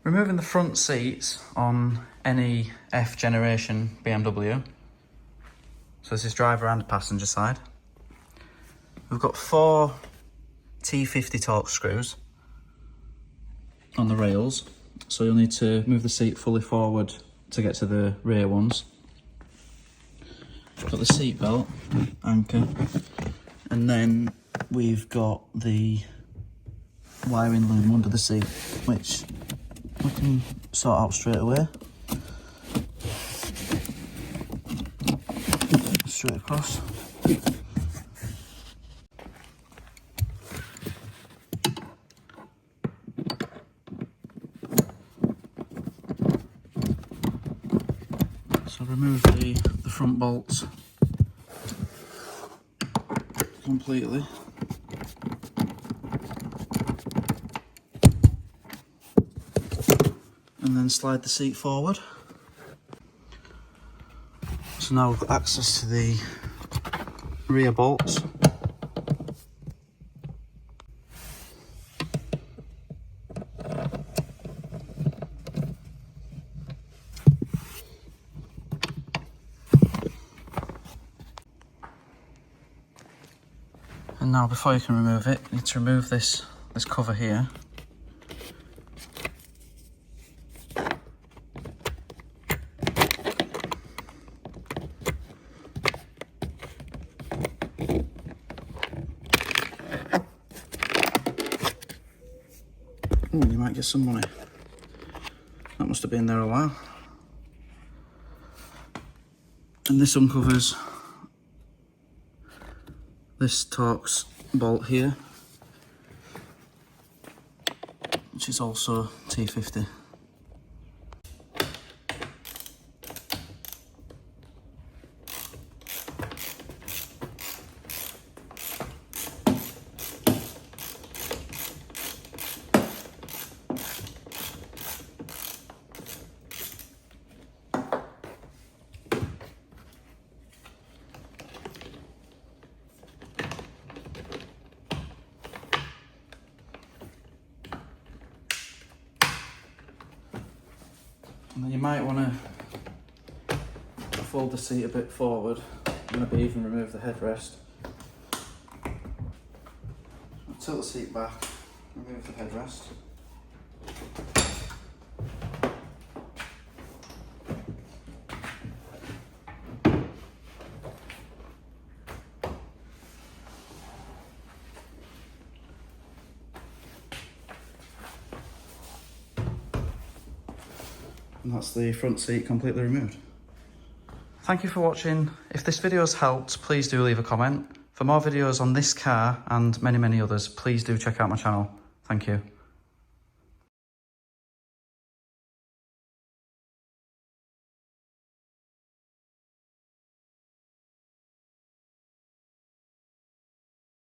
Removing the front seats on any F generation BMW. So this is driver and passenger side. We've got 4 T50 torque screws on the rails. So you'll need to move the seat fully forward to get to the rear ones. Got the seat belt, anchor, and then we've got the wiring loom under the seat, which we can sort out straight away. Straight across. So remove the front bolts completely. And then slide the seat forward. So now we've got access to the rear bolts. And now before you can remove it, you need to remove this cover here. Oh, you might get some money. That must have been there a while. And this uncovers this Torx bolt here, which is also T50. And then you might want to fold the seat a bit forward, maybe even remove the headrest. Tilt the seat back, remove the headrest. And that's the front seat completely removed. Thank you for watching. If this video has helped, please do leave a comment. For more videos on this car and many others, please do check out my channel. Thank you.